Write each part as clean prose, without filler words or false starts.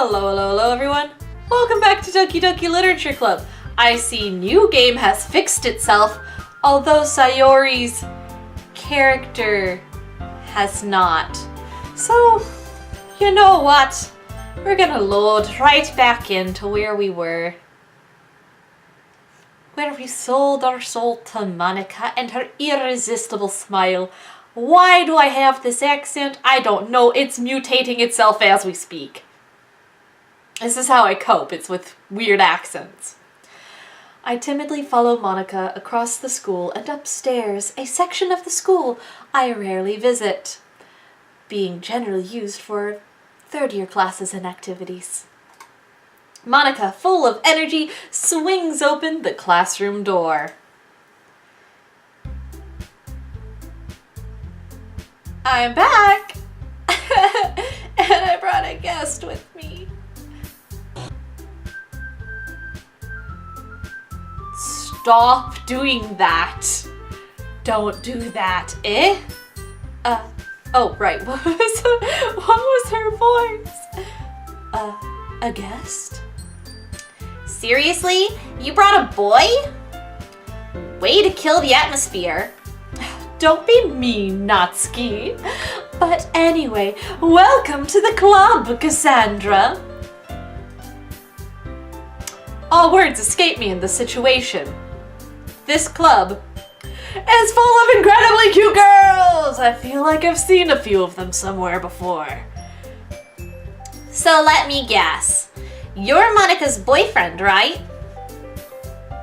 Hello everyone. Welcome back to Doki Doki Literature Club. I see new game has fixed itself, although Sayori's character has not. So, you know what? We're gonna load right back into where we were. Where we sold our soul to Monika and her irresistible smile. Why do I have this accent? I don't know. It's mutating itself as we speak. This is how I cope. It's with weird accents. I timidly follow Monika across the school and upstairs, a section of the school I rarely visit, being generally used for third-year classes and activities. Monika, full of energy, swings open the classroom door. I'm back! And I brought a guest with me. Stop doing that. Don't do that, eh? Oh, right. What was her voice? A guest? Seriously? You brought a boy? Way to kill the atmosphere. Don't be mean, Natsuki. But anyway, welcome to the club, Cassandra. All words escape me in this situation. This club is full of incredibly cute girls. I feel like I've seen a few of them somewhere before. So let me guess. You're Monika's boyfriend, right?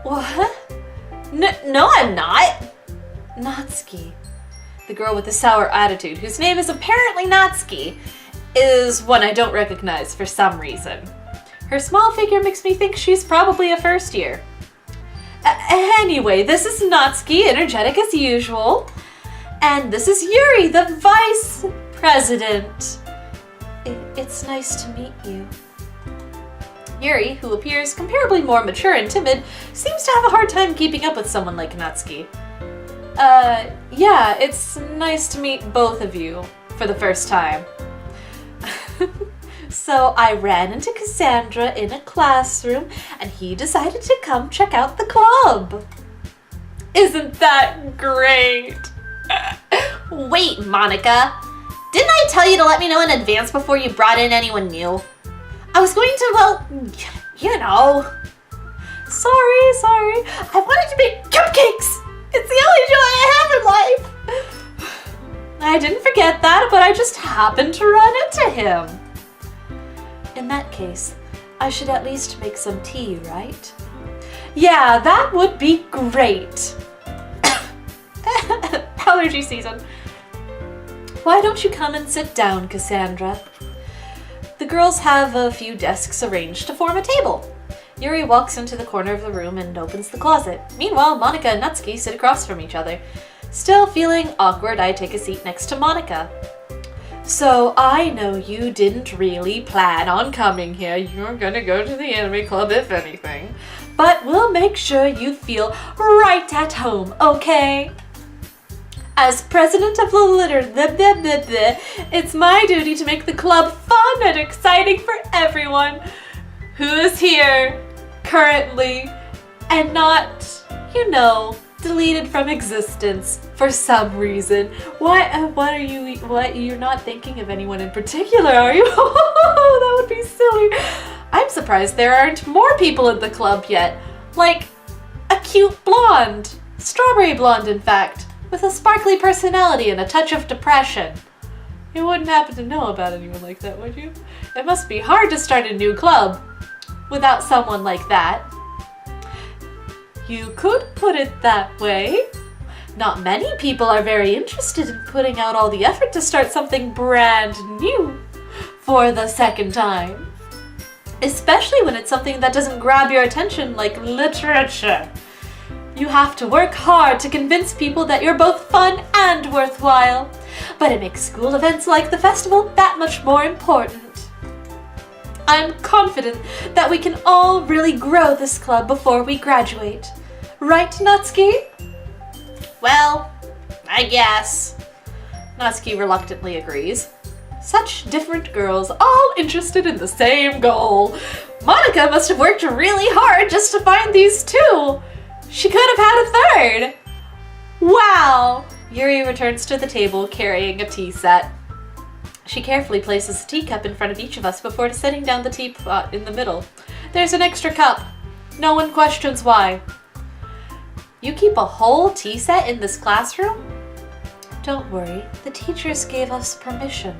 What? No, I'm not. Natsuki, the girl with the sour attitude, whose name is apparently Natsuki, is one I don't recognize for some reason. Her small figure makes me think she's probably a first year. Anyway, this is Natsuki, energetic as usual. And this is Yuri, the vice president. It's nice to meet you. Yuri, who appears comparably more mature and timid, seems to have a hard time keeping up with someone like Natsuki. Yeah, it's nice to meet both of you for the first time. So I ran into Cassandra in a classroom and he decided to come check out the club. Isn't that great? Wait, Monika. Didn't I tell you to let me know in advance before you brought in anyone new? I was going to, well, you know. Sorry. I wanted to make cupcakes. It's the only joy I have in life. I didn't forget that, but I just happened to run into him. In that case, I should at least make some tea, right? Yeah, that would be great. Allergy season. Why don't you come and sit down, Cassandra? The girls have a few desks arranged to form a table. Yuri walks into the corner of the room and opens the closet. Meanwhile, Monika and Natsuki sit across from each other. Still feeling awkward, I take a seat next to Monika. So, I know you didn't really plan on coming here. You're gonna go to the anime club if anything. But we'll make sure you feel right at home, okay? As president of the it's my duty to make the club fun and exciting for everyone who is here currently and not, deleted from existence for some reason. You're not thinking of anyone in particular, are you? That would be silly. I'm surprised there aren't more people in the club yet. Like a cute blonde, strawberry blonde in fact, with a sparkly personality and a touch of depression. You wouldn't happen to know about anyone like that, would you? It must be hard to start a new club without someone like that. You could put it that way. Not many people are very interested in putting out all the effort to start something brand new for the second time. Especially when it's something that doesn't grab your attention like literature. You have to work hard to convince people that you're both fun and worthwhile. But it makes school events like the festival that much more important. I'm confident that we can all really grow this club before we graduate. Right, Natsuki? Well, I guess. Natsuki reluctantly agrees. Such different girls, all interested in the same goal. Monika must have worked really hard just to find these two. She could have had a third. Wow! Yuri returns to the table carrying a tea set. She carefully places a teacup in front of each of us before setting down the teapot in the middle. There's an extra cup. No one questions why. You keep a whole tea set in this classroom? Don't worry, the teachers gave us permission.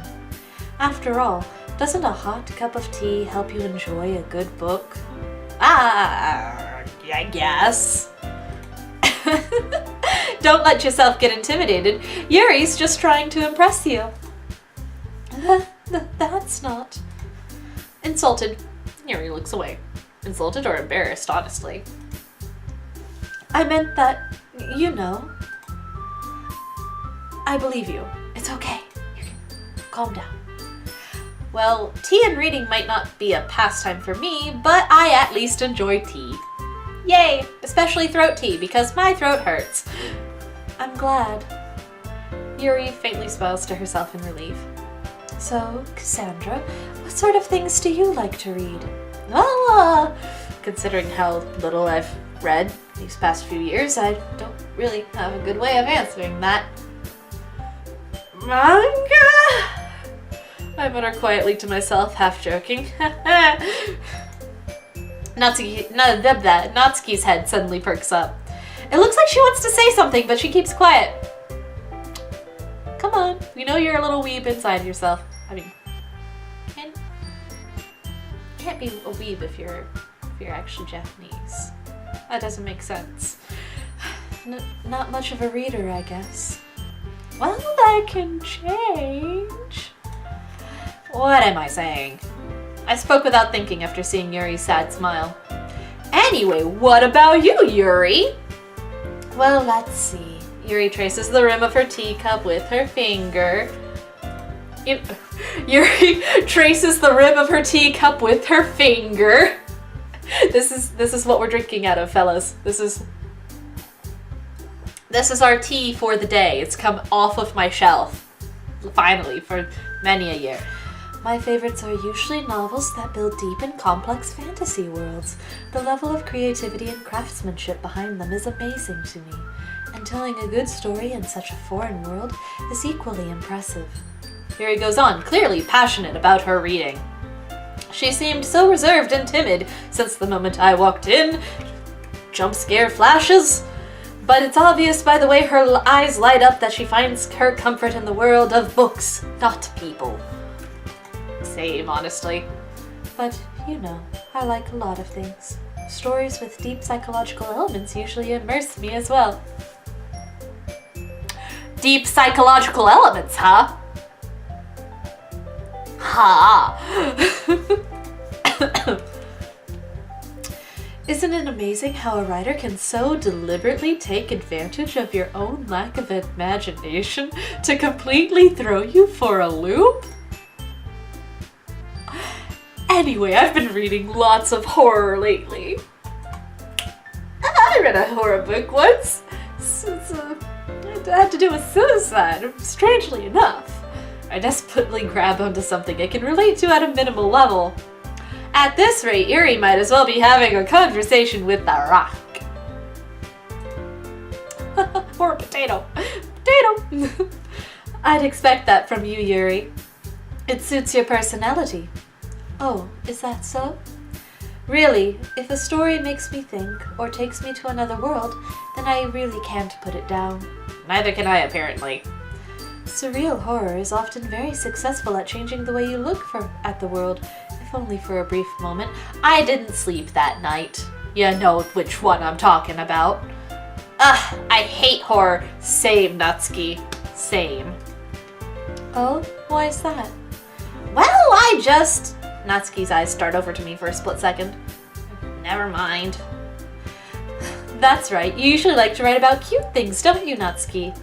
After all, doesn't a hot cup of tea help you enjoy a good book? I guess. Don't let yourself get intimidated. Yuri's just trying to impress you. That's not... Insulted. Yuri looks away. Insulted or embarrassed, honestly. I meant that, you know. I believe you. It's okay. You can calm down. Well, tea and reading might not be a pastime for me, but I at least enjoy tea. Yay! Especially throat tea, because my throat hurts. I'm glad. Yuri faintly smiles to herself in relief. So, Cassandra, what sort of things do you like to read? Well, considering how little I've read these past few years, I don't really have a good way of answering that. Manga? I mutter quietly to myself, half joking. Natsuki's head suddenly perks up. It looks like she wants to say something, but she keeps quiet. Come on, we know you're a little weeb inside yourself. I mean, can't be a weeb if you're actually Japanese. That doesn't make sense. Not much of a reader, I guess. Well, that can change. What am I saying? I spoke without thinking after seeing Yuri's sad smile. Anyway, what about you, Yuri? Well, let's see. Yuri traces the rim of her teacup with her finger. Yuri traces the rim of her teacup with her finger. This is what we're drinking out of, fellas. This is our tea for the day. It's come off of my shelf. Finally, for many a year. My favorites are usually novels that build deep and complex fantasy worlds. The level of creativity and craftsmanship behind them is amazing to me, and telling a good story in such a foreign world is equally impressive. Yuri goes on, clearly passionate about her reading. She seemed so reserved and timid since the moment I walked in. Jump scare flashes. But it's obvious by the way her eyes light up that she finds her comfort in the world of books, not people. Same, honestly. But, you know, I like a lot of things. Stories with deep psychological elements usually immerse me as well. Deep psychological elements, huh? Ha! Isn't it amazing how a writer can so deliberately take advantage of your own lack of imagination to completely throw you for a loop? Anyway, I've been reading lots of horror lately. I read a horror book once. It had to do with suicide, strangely enough. I desperately grab onto something I can relate to at a minimal level. At this rate, Yuri might as well be having a conversation with the rock. Or a potato. Potato! I'd expect that from you, Yuri. It suits your personality. Oh, is that so? Really, if a story makes me think or takes me to another world, then I really can't put it down. Neither can I, apparently. Surreal horror is often very successful at changing the way you look at the world, if only for a brief moment. I didn't sleep that night. You know which one I'm talking about. Ugh, I hate horror. Same, Natsuki. Same. Oh, why is that? Well, Natsuki's eyes start over to me for a split second. Never mind. That's right, you usually like to write about cute things, don't you, Natsuki?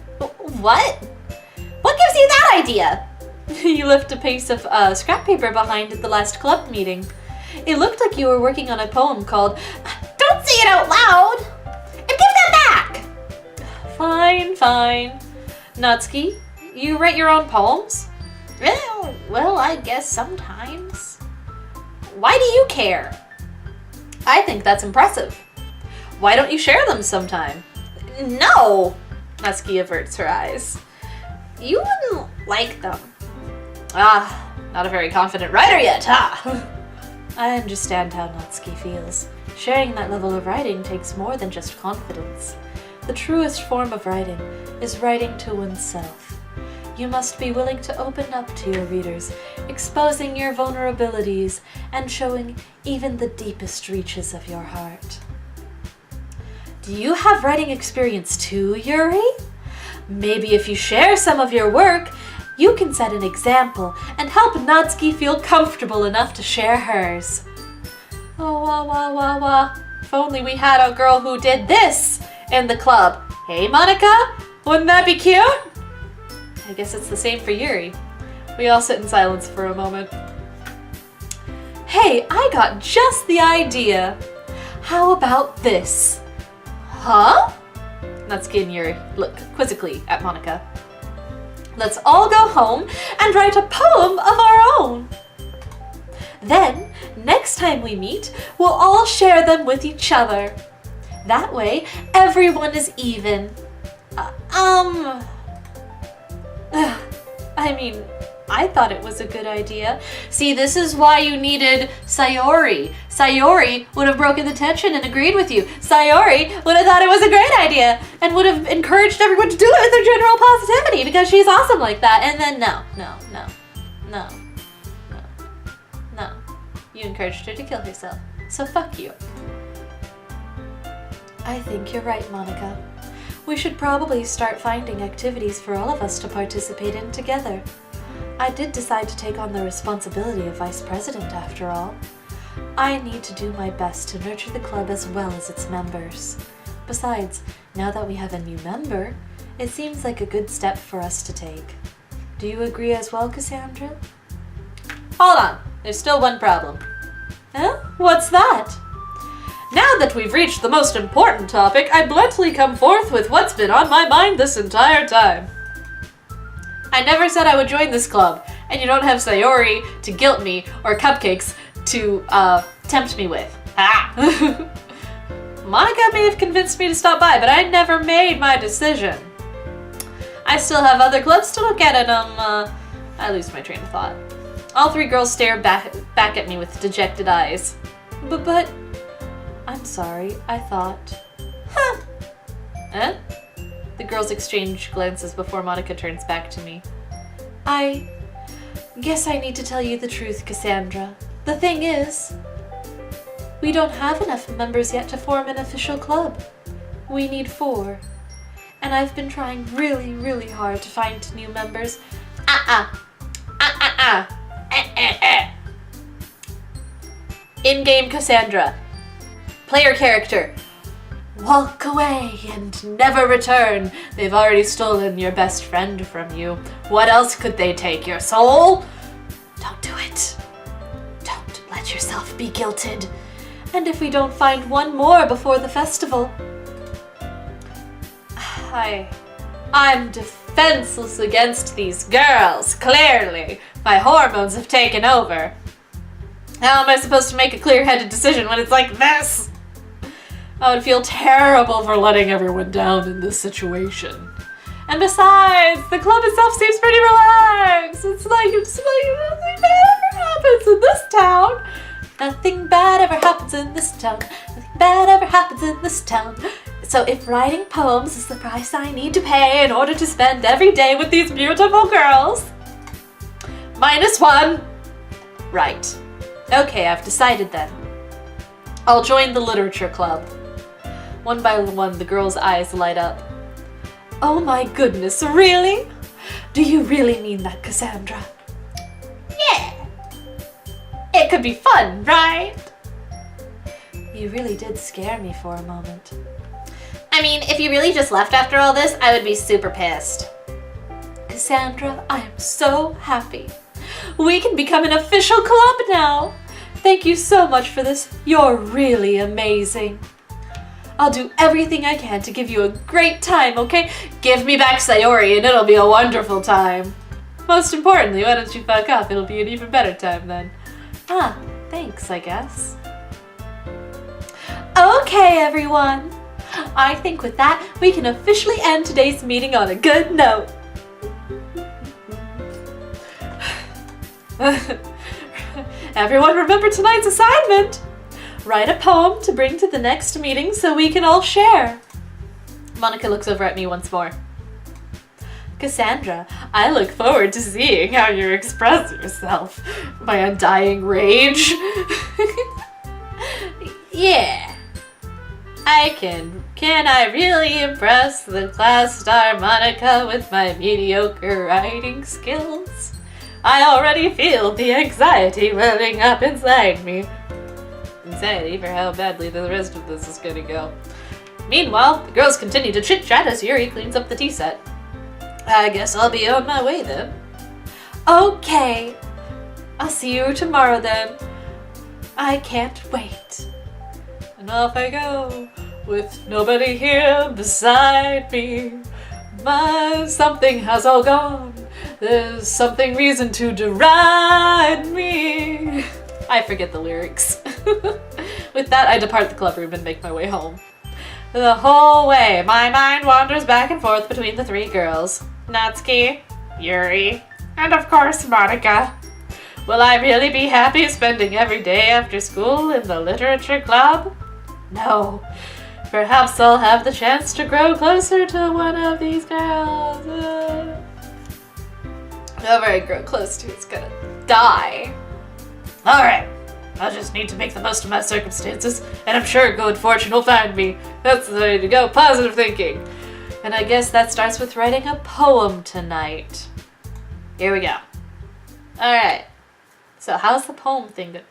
What? What gives you that idea? You left a piece of scrap paper behind at the last club meeting. It looked like you were working on a poem called... Don't say it out loud! And give that back! Fine. Natsuki, you write your own poems? Well, Well, I guess sometimes. Why do you care? I think that's impressive. Why don't you share them sometime? No! Natsuki averts her eyes. You wouldn't like them. Ah, not a very confident writer yet, huh? I understand how Natsuki feels. Sharing that level of writing takes more than just confidence. The truest form of writing is writing to oneself. You must be willing to open up to your readers, exposing your vulnerabilities and showing even the deepest reaches of your heart. Do you have writing experience too, Yuri? Maybe if you share some of your work, you can set an example and help Natsuki feel comfortable enough to share hers. Oh, wah. If only we had a girl who did this in the club. Hey, Monika, wouldn't that be cute? I guess it's the same for Yuri. We all sit in silence for a moment. Hey, I got just the idea. How about this? Huh? Natsuki and Yuri look quizzically at Monika. Let's all go home and write a poem of our own. Then, next time we meet, we'll all share them with each other. That way, everyone is even. I thought it was a good idea. See, this is why you needed Sayori. Sayori would have broken the tension and agreed with you. Sayori would have thought it was a great idea and would have encouraged everyone to do it with their general positivity because she's awesome like that. And then no. You encouraged her to kill herself. So fuck you. I think you're right, Monika. We should probably start finding activities for all of us to participate in together. I did decide to take on the responsibility of vice president after all. I need to do my best to nurture the club as well as its members. Besides, now that we have a new member, it seems like a good step for us to take. Do you agree as well, Cassandra? Hold on, there's still one problem. Huh? What's that? Now that we've reached the most important topic, I bluntly come forth with what's been on my mind this entire time. I never said I would join this club, and you don't have Sayori to guilt me or cupcakes to tempt me with. Ah! Monika may have convinced me to stop by, but I never made my decision. I still have other clubs to look at, and I lose my train of thought. All three girls stare back at me with dejected eyes. But, I'm sorry, I thought. Huh? Eh? The girls exchange glances before Monika turns back to me. I guess I need to tell you the truth, Cassandra. The thing is, we don't have enough members yet to form an official club. We need 4. And I've been trying really, really hard to find new members. In-game Cassandra. Player character. Walk away and never return. They've already stolen your best friend from you. What else could they take? Your soul? Don't do it. Don't let yourself be guilted. And if we don't find one more before the festival... I'm defenseless against these girls, clearly. My hormones have taken over. How am I supposed to make a clear-headed decision when it's like this? I would feel terrible for letting everyone down in this situation. And besides, the club itself seems pretty relaxed. It's like nothing bad ever happens in this town. Nothing bad ever happens in this town. Nothing bad ever happens in this town. So if writing poems is the price I need to pay in order to spend every day with these beautiful girls, -1. Right. Okay, I've decided then. I'll join the literature club. One by one, the girls' eyes light up. Oh my goodness, really? Do you really mean that, Cassandra? Yeah. It could be fun, right? You really did scare me for a moment. I mean, if you really just left after all this, I would be super pissed. Cassandra, I am so happy. We can become an official club now. Thank you so much for this. You're really amazing. I'll do everything I can to give you a great time, okay? Give me back Sayori and it'll be a wonderful time. Most importantly, why don't you fuck off? It'll be an even better time then. Ah, thanks, I guess. Okay, everyone. I think with that, we can officially end today's meeting on a good note. Everyone remember tonight's assignment. Write a poem to bring to the next meeting so we can all share. Monika looks over at me once more. Cassandra, I look forward to seeing how you express yourself. My undying rage. Yeah. Can I really impress the class star Monika with my mediocre writing skills? I already feel the anxiety welling up inside me. Anxiety for how badly the rest of this is gonna go. Meanwhile, the girls continue to chit-chat as Yuri cleans up the tea set. I guess I'll be on my way then. Okay. I'll see you tomorrow then. I can't wait. And off I go, with nobody here beside me. My something has all gone. There's something reason to deride me. I forget the lyrics. With that, I depart the club room and make my way home. The whole way, my mind wanders back and forth between the three girls. Natsuki, Yuri, and of course Monika. Will I really be happy spending every day after school in the literature club? No. Perhaps I'll have the chance to grow closer to one of these girls. Whoever I grow close to is gonna die. Alright. I'll just need to make the most of my circumstances, and I'm sure good fortune will find me. That's the way to go. Positive thinking. And I guess that starts with writing a poem tonight. Here we go. Alright. So how's the poem thing going?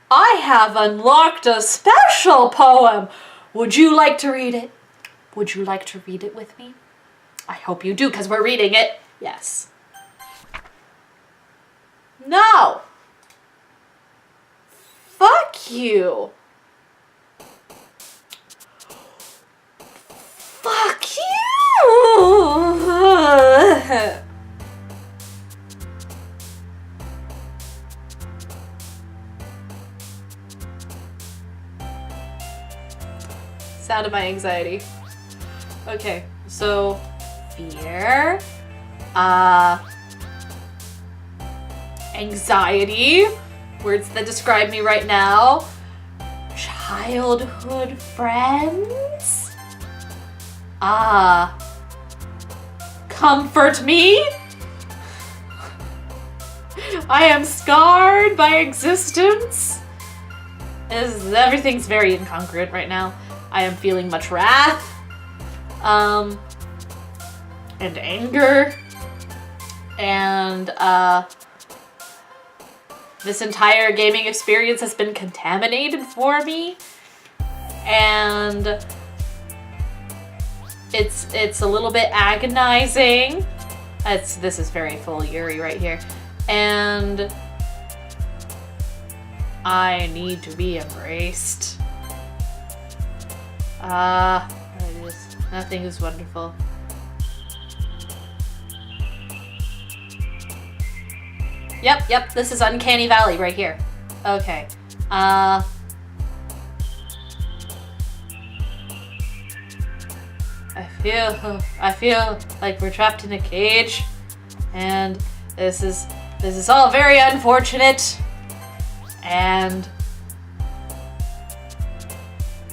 I have unlocked a special poem! Would you like to read it? Would you like to read it with me? I hope you do, because we're reading it. Yes. No! Fuck you! Fuck you! Sound of my anxiety. Okay, so fear, anxiety, words that describe me right now, childhood friends, comfort me. I am scarred by existence. Everything's very incongruent right now. I am feeling much wrath, and anger, and this entire gaming experience has been contaminated for me, and it's a little bit agonizing. This is very full Yuri right here, and I need to be embraced. Nothing is wonderful. Yep, this is Uncanny Valley right here. Okay. I feel like we're trapped in a cage, and this is all very unfortunate, and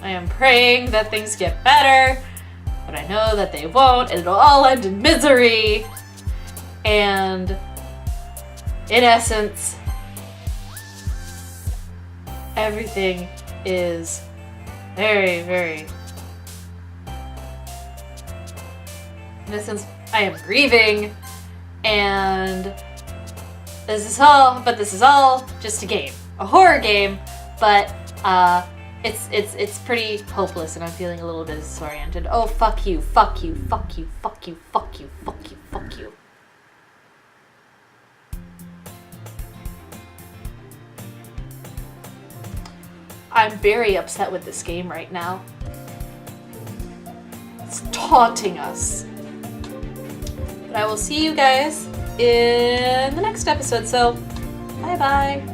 I am praying that things get better, but I know that they won't, and it'll all end in misery. And in essence, everything is very, very... In essence, I am grieving, and this is all just a game. A horror game, but it's pretty hopeless, and I'm feeling a little bit disoriented. Oh, fuck you, fuck you, fuck you, fuck you, fuck you, fuck you, fuck you. I'm very upset with this game right now. It's taunting us. But I will see you guys in the next episode. So, bye-bye.